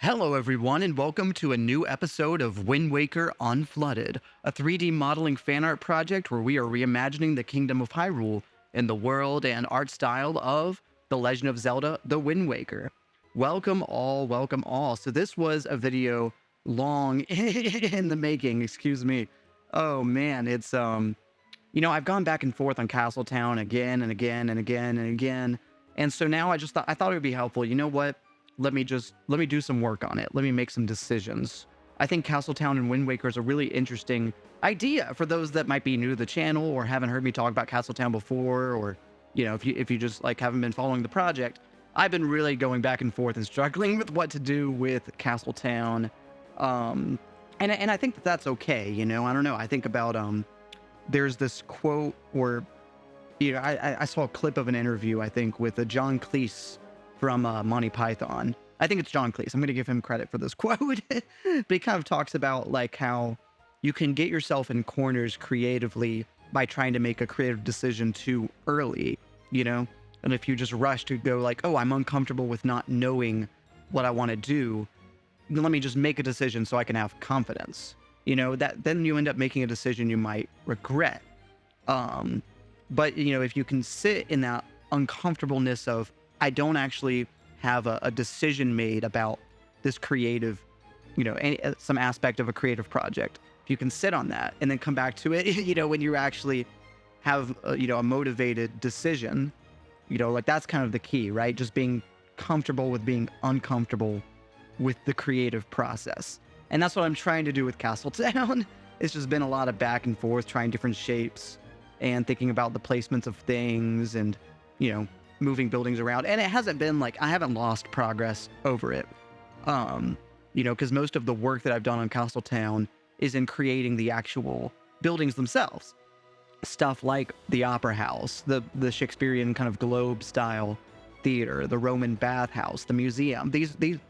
Hello, everyone, and welcome to a new episode of Wind Waker Unflooded, a 3D modeling fan art project where we are reimagining the kingdom of Hyrule in the world and art style of The Legend of Zelda, The Wind Waker. Welcome all, welcome all. So this was a video long in the making, excuse me. Oh man, I've gone back and forth on Castletown again and again and again and again. And so now I thought it would be helpful. You know what? Let me do some work on it. Let me make some decisions. I think Castletown and Wind Waker is a really interesting idea for those that might be new to the channel or haven't heard me talk about Castletown before, or if you just like haven't been following the project. I've been really going back and forth and struggling with what to do with Castletown. And I think that's okay, I don't know. I think about there's this quote where I saw a clip of an interview, I think, with John Cleese from Monty Python. I think it's John Cleese. I'm going to give him credit for this quote. But he kind of talks about like how you can get yourself in corners creatively by trying to make a creative decision too early, And if you just rush to go like, oh, I'm uncomfortable with not knowing what I want to do, then let me just make a decision so I can have confidence. Then you end up making a decision you might regret. But if you can sit in that uncomfortableness of, I don't actually have a decision made about this creative, some aspect of a creative project. If you can sit on that and then come back to it, when you actually have, a motivated decision, like that's kind of the key, right? Just being comfortable with being uncomfortable with the creative process. And that's what I'm trying to do with Castletown. It's just been a lot of back and forth, trying different shapes and thinking about the placements of things and, moving buildings around. And it hasn't been like, I haven't lost progress over it. Because most of the work that I've done on Castletown is in creating the actual buildings themselves. Stuff like the Opera House, the Shakespearean kind of globe style theater, the Roman bathhouse, the museum.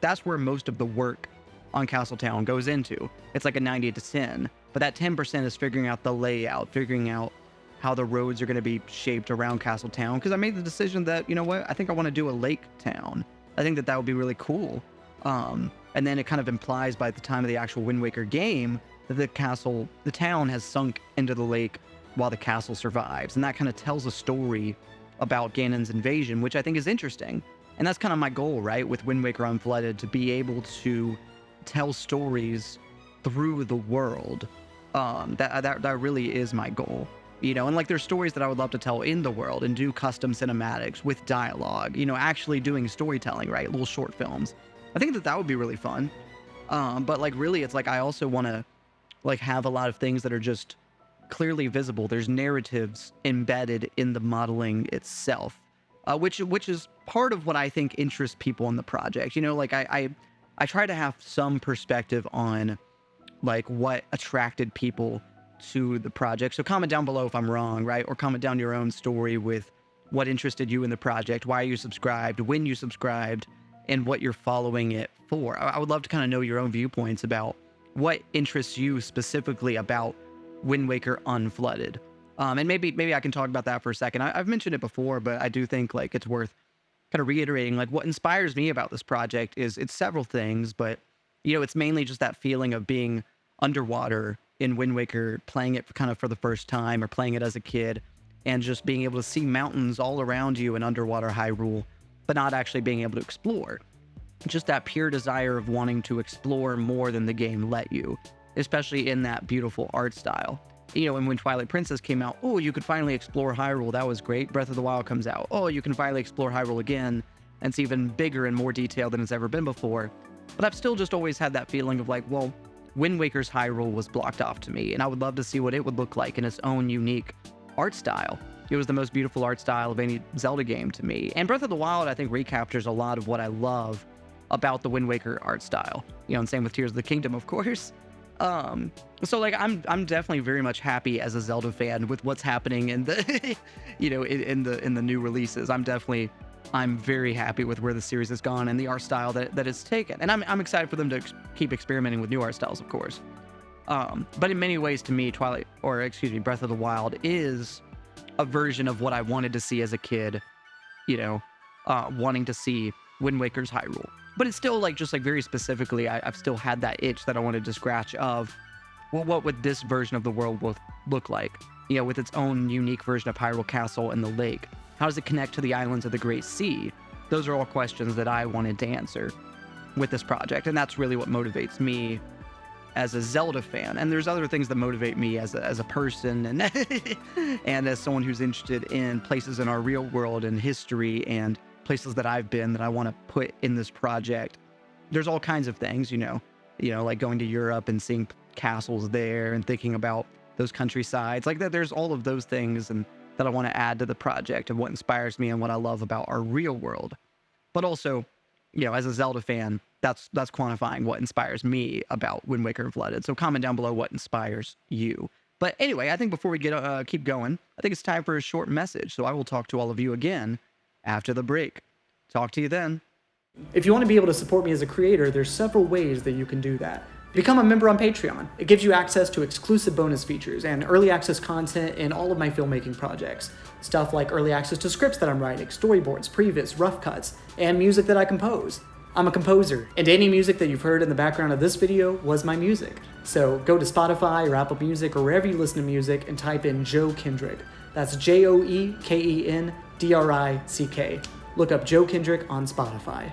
That's where most of the work on Castletown goes into. It's like a 90-10, but that 10% is figuring out the layout, figuring out how the roads are going to be shaped around Castletown. Because I made the decision that, I think I want to do a lake town. I think that would be really cool. And then it kind of implies by the time of the actual Wind Waker game that the town has sunk into the lake while the castle survives. And that kind of tells a story about Ganon's invasion, which I think is interesting. And that's kind of my goal, right? With Wind Waker Unflooded, to be able to tell stories through the world. That really is my goal. And like there's stories that I would love to tell in the world and do custom cinematics with dialogue, actually doing storytelling, right? Little short films. I think that would be really fun. But like really, it's like I also want to like have a lot of things that are just clearly visible. There's narratives embedded in the modeling itself, which is part of what I think interests people in the project. Like I try to have some perspective on like what attracted people to the project. So comment down below if I'm wrong, right? Or comment down your own story with what interested you in the project, why you subscribed, when you subscribed, and what you're following it for. I would love to kind of know your own viewpoints about what interests you specifically about Wind Waker Unflooded. And maybe I can talk about that for a second. I've mentioned it before, but I do think like it's worth kind of reiterating. Like what inspires me about this project is it's several things, but it's mainly just that feeling of being underwater in Wind Waker, playing it kind of for the first time or playing it as a kid, and just being able to see mountains all around you in underwater Hyrule, but not actually being able to explore. Just that pure desire of wanting to explore more than the game let you, especially in that beautiful art style. And when Twilight Princess came out, oh, you could finally explore Hyrule. That was great. Breath of the Wild comes out. Oh, you can finally explore Hyrule again. And it's even bigger and more detailed than it's ever been before. But I've still just always had that feeling of like, well, Wind Waker's Hyrule was blocked off to me, and I would love to see what it would look like in its own unique art style. It was the most beautiful art style of any Zelda game to me. And Breath of the Wild, I think, recaptures a lot of what I love about the Wind Waker art style. And same with Tears of the Kingdom, of course. So like I'm definitely very much happy as a Zelda fan with what's happening in the in the new releases. I'm very happy with where the series has gone and the art style that it's taken. And I'm excited for them to keep experimenting with new art styles, of course. But in many ways, to me, Breath of the Wild is a version of what I wanted to see as a kid, wanting to see Wind Waker's Hyrule. but it's still like, just like very specifically, I've still had that itch that I wanted to scratch of, well, what would this version of the world look like? You know, with its own unique version of Hyrule Castle and the lake. How does it connect to the islands of the Great Sea? Those are all questions that I wanted to answer with this project, and that's really what motivates me as a Zelda fan. And there's other things that motivate me as a person, and and as someone who's interested in places in our real world and history and places that I've been that I want to put in this project. There's all kinds of things, like going to Europe and seeing castles there and thinking about those countrysides like that. There's all of those things and that I want to add to the project of what inspires me and what I love about our real world. But also, as a Zelda fan, that's quantifying what inspires me about Wind Waker Unflooded. So comment down below what inspires you. But anyway, I think before we keep going, I think it's time for a short message. So I will talk to all of you again after the break. Talk to you then. If you want to be able to support me as a creator, there's several ways that you can do that. Become a member on Patreon. It gives you access to exclusive bonus features and early access content in all of my filmmaking projects. Stuff like early access to scripts that I'm writing, storyboards, previs, rough cuts, and music that I compose. I'm a composer, and any music that you've heard in the background of this video was my music. So go to Spotify or Apple Music or wherever you listen to music and type in Joe Kendrick. That's JoeKendrick. Look up Joe Kendrick on Spotify.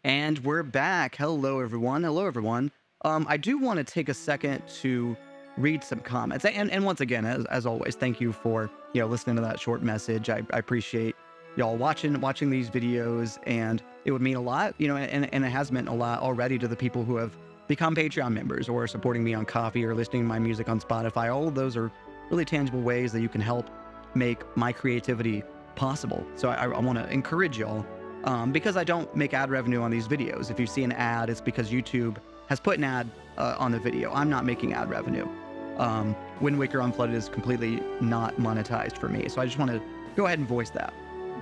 And we're back. Hello, everyone. I do want to take a second to read some comments. And once again, as always, thank you for listening to that short message. I appreciate y'all watching these videos, and it would mean a lot, and it has meant a lot already to the people who have become Patreon members or supporting me on Ko-fi or listening to my music on Spotify. All of those are really tangible ways that you can help make my creativity possible. So I want to encourage y'all. Because I don't make ad revenue on these videos. If you see an ad, it's because YouTube has put an ad on the video. I'm not making ad revenue. Wind Waker Unflooded is completely not monetized for me. So I just want to go ahead and voice that.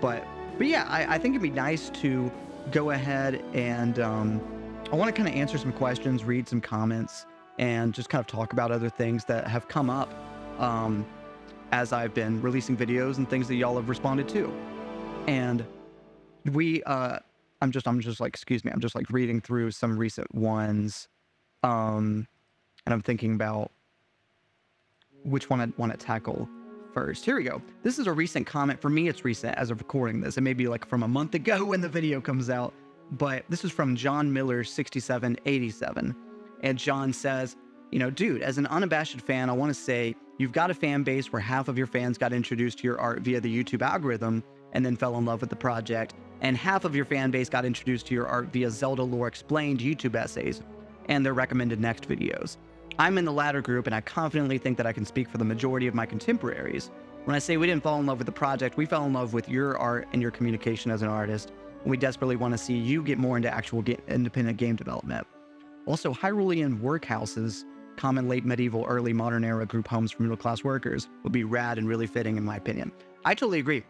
But yeah, I think it'd be nice to go ahead and I want to kind of answer some questions, read some comments, and just kind of talk about other things that have come up as I've been releasing videos and things that y'all have responded to. And I'm just reading through some recent ones, and I'm thinking about which one I'd want to tackle first. Here we go. This is a recent comment. For me, it's recent as of recording this. It may be like from a month ago when the video comes out, but this is from John Miller 6787. And John says, dude, as an unabashed fan, I want to say you've got a fan base where half of your fans got introduced to your art via the YouTube algorithm and then fell in love with the project, and half of your fan base got introduced to your art via Zelda Lore Explained YouTube essays and their recommended next videos. I'm in the latter group, and I confidently think that I can speak for the majority of my contemporaries. When I say we didn't fall in love with the project, we fell in love with your art and your communication as an artist, and we desperately want to see you get more into actual independent game development. Also, Hyrulean workhouses, common late medieval, early modern era group homes for middle-class workers, would be rad and really fitting in my opinion. I totally agree.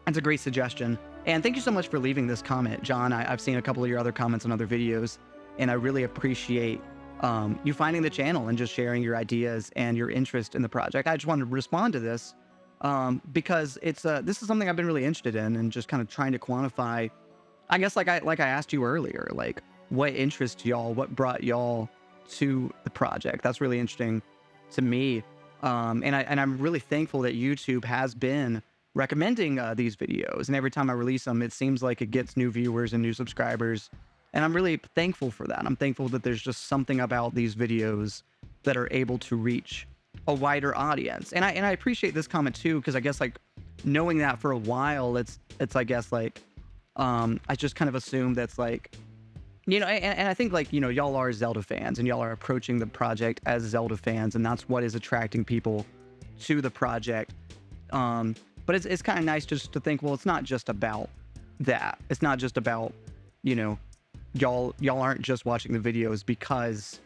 That's a great suggestion. And thank you so much for leaving this comment, John. I've seen a couple of your other comments on other videos, and I really appreciate you finding the channel and just sharing your ideas and your interest in the project. I just wanted to respond to this because this is something I've been really interested in, and just kind of trying to quantify, I guess, like I asked you earlier, like what interests y'all, what brought y'all to the project. That's really interesting to me. And I'm really thankful that YouTube has been recommending these videos, and every time I release them, it seems like it gets new viewers and new subscribers, and I'm really thankful for that. I'm thankful that there's just something about these videos that are able to reach a wider audience. And I appreciate this comment too, because I guess like knowing that for a while, it's I guess like I just kind of assumed that's like, and I think like, y'all are Zelda fans and y'all are approaching the project as Zelda fans, and that's what is attracting people to the project. But it's kind of nice just to think, well, it's not just about that. It's not just about, y'all aren't just watching the videos because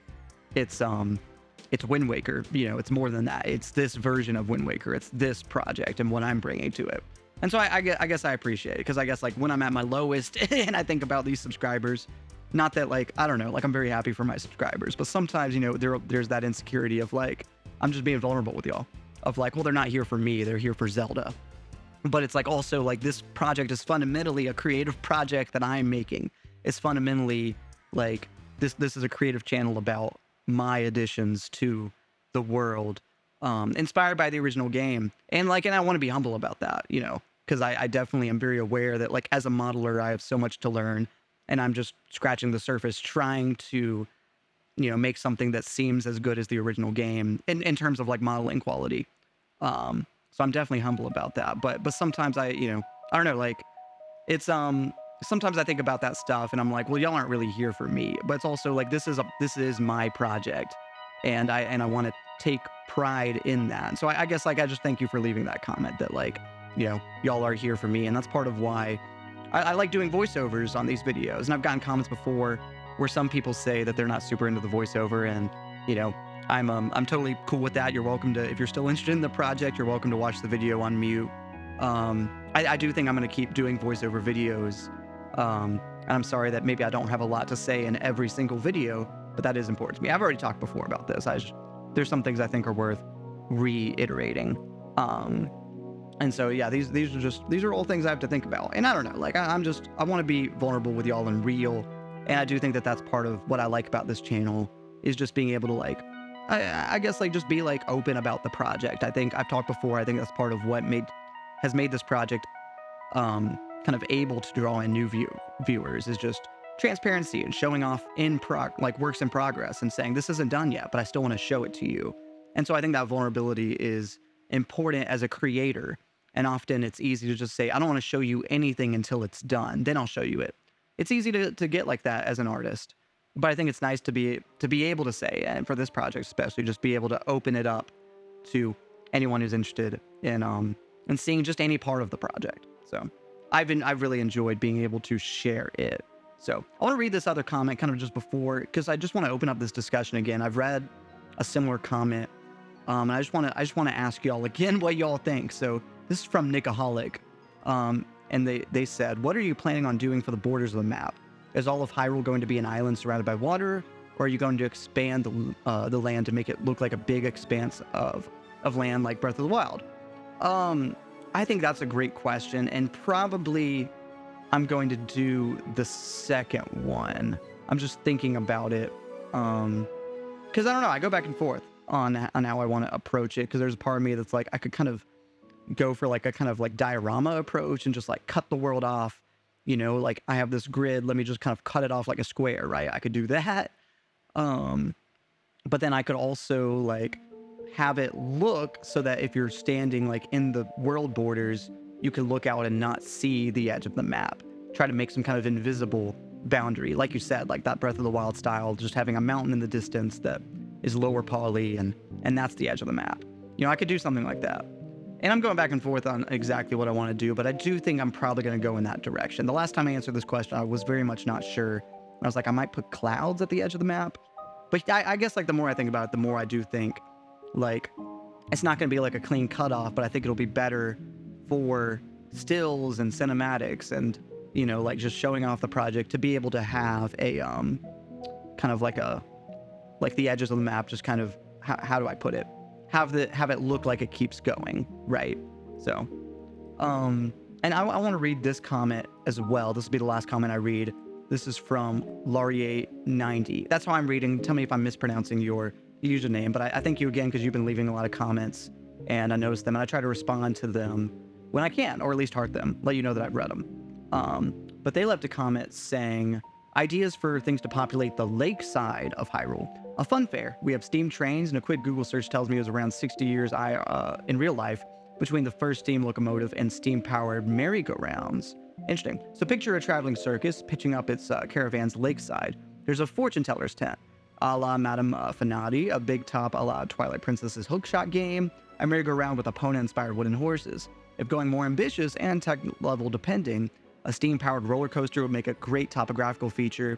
it's Wind Waker. It's more than that. It's this version of Wind Waker. It's this project and what I'm bringing to it. And so I guess I appreciate it, because I guess like when I'm at my lowest and I think about these subscribers, not that like, I don't know, like I'm very happy for my subscribers, but sometimes, there's that insecurity of like, I'm just being vulnerable with y'all, of like, well, they're not here for me, they're here for Zelda. But it's like also like this project is fundamentally a creative project that I'm making, it's fundamentally like this is a creative channel about my additions to the world, inspired by the original game. And I want to be humble about that, because I definitely am very aware that like as a modeler, I have so much to learn, and I'm just scratching the surface trying to, make something that seems as good as the original game in terms of like modeling quality. So I'm definitely humble about that. But sometimes I don't know, like it's sometimes I think about that stuff and I'm like, well, y'all aren't really here for me. But it's also like this is my project, and I want to take pride in that. So I guess like I just thank you for leaving that comment that like, y'all are here for me, and that's part of why I like doing voiceovers on these videos. And I've gotten comments before where some people say that they're not super into the voiceover, and I'm totally cool with that. You're welcome to, if you're still interested in the project, you're welcome to watch the video on mute. I do think I'm going to keep doing voiceover videos. And I'm sorry that maybe I don't have a lot to say in every single video, but that is important to me. I've already talked before about this. There's some things I think are worth reiterating. And so, yeah, these are all things I have to think about. And I don't know, like I want to be vulnerable with y'all and real. And I do think that that's part of what I like about this channel, is just being able to like, I guess like just be like open about the project. I think I've talked before. I think that's part of what has made this project kind of able to draw in new viewers, is just transparency and showing off like works in progress and saying this isn't done yet, but I still want to show it to you. And so I think that vulnerability is important as a creator. And often it's easy to just say, I don't want to show you anything until it's done, then I'll show you it. It's easy to get like that as an artist, but I think it's nice to be able to say, and for this project especially, just be able to open it up to anyone who's interested in seeing just any part of the project. So I've really enjoyed being able to share it. So I want to read this other comment kind of just before, because I just want to open up this discussion again. I've read a similar comment, and I just want to ask y'all again what y'all think. So this is from Nickaholic, and they said, what are you planning on doing for the borders of the map? Is all of Hyrule going to be an island surrounded by water, or are you going to expand the land to make it look like a big expanse of land like Breath of the Wild? I think that's a great question, and probably I'm going to do the second one. I'm just thinking about it, because I don't know. I go back and forth on how I want to approach it, because there's a part of me that's like, I could kind of go for like a kind of like diorama approach and just like cut the world off, like I have this grid, let me just kind of cut it off like a square, right? I could do that. But then I could also like have it look so that if you're standing like in the world borders, you can look out and not see the edge of the map. Try to make some kind of invisible boundary, like you said, like that Breath of the Wild style, just having a mountain in the distance that is lower poly, and that's the edge of the map. I could do something like that. And I'm going back and forth on exactly what I want to do, but I do think I'm probably going to go in that direction. The last time I answered this question, I was very much not sure. I was like, I might put clouds at the edge of the map. But I guess like the more I think about it, the more I do think like it's not going to be like a clean cutoff, but I think it'll be better for stills and cinematics and, like just showing off the project, to be able to have a kind of like the edges of the map, just kind of, how do I put it? Have it look like it keeps going, right? So, and I want to read this comment as well. This will be the last comment I read. This is from Laurier90. That's how I'm reading. Tell me if I'm mispronouncing your username, but I thank you again, because you've been leaving a lot of comments, and I noticed them, and I try to respond to them when I can, or at least heart them, let you know that I've read them. But they left a comment saying, ideas for things to populate the lakeside of Hyrule. A fun fair. We have steam trains, and a quick Google search tells me it was around 60 years in real life between the first steam locomotive and steam-powered merry-go-rounds. Interesting. So picture a traveling circus pitching up its caravans lakeside. There's a fortune teller's tent, a la Madame Finati, a big top a la Twilight Princess's hookshot game, a merry-go-round with opponent-inspired wooden horses. If going more ambitious and tech level depending, a steam-powered roller coaster would make a great topographical feature,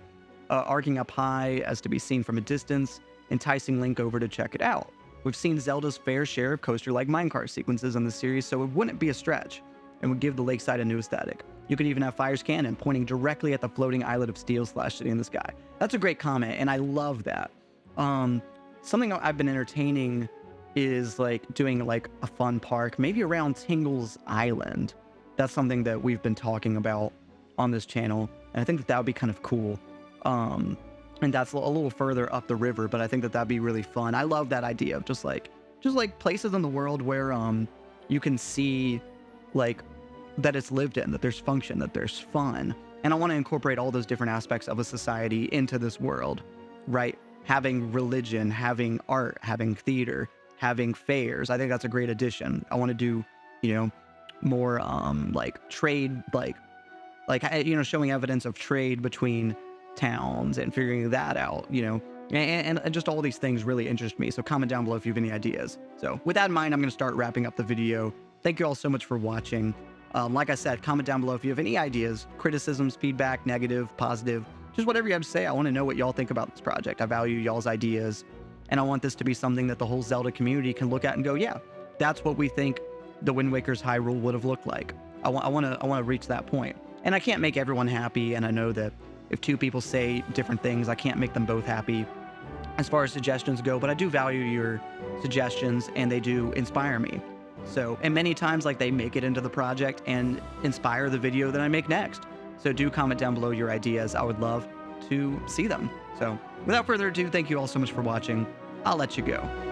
arcing up high as to be seen from a distance, enticing Link over to check it out. We've seen Zelda's fair share of coaster-like minecart sequences in the series, so it wouldn't be a stretch, and would give the lakeside a new aesthetic. You could even have Fire's cannon pointing directly at the floating islet of steel / city in the sky. That's a great comment, and I love that. Something I've been entertaining is like doing like a fun park, maybe around Tingle's Island. That's something that we've been talking about on this channel. And I think that that would be kind of cool. And that's a little further up the river, but I think that that'd be really fun. I love that idea of just like places in the world where you can see like that it's lived in, that there's function, that there's fun. And I want to incorporate all those different aspects of a society into this world, right? Having religion, having art, having theater, having fairs. I think that's a great addition. I want to do, you know, more like trade, like you know, showing evidence of trade between towns and figuring that out, you know, and just all these things really interest me. So comment down below if you have any ideas. So with that in mind, I'm going to start wrapping up the video. Thank you all so much for watching. Like I said, comment down below if you have any ideas, criticisms, feedback, negative, positive, just whatever you have to say. I want to know what y'all think about this project. I value y'all's ideas, and I want this to be something that the whole Zelda community can look at and go, yeah, that's what we think the Wind Waker's Hyrule would have looked like. I want to reach that point. And I can't make everyone happy, and I know that if two people say different things, I can't make them both happy as far as suggestions go, but I do value your suggestions, and they do inspire me. So, and many times, like, they make it into the project and inspire the video that I make next. So do comment down below your ideas. I would love to see them. So without further ado, thank you all so much for watching. I'll let you go.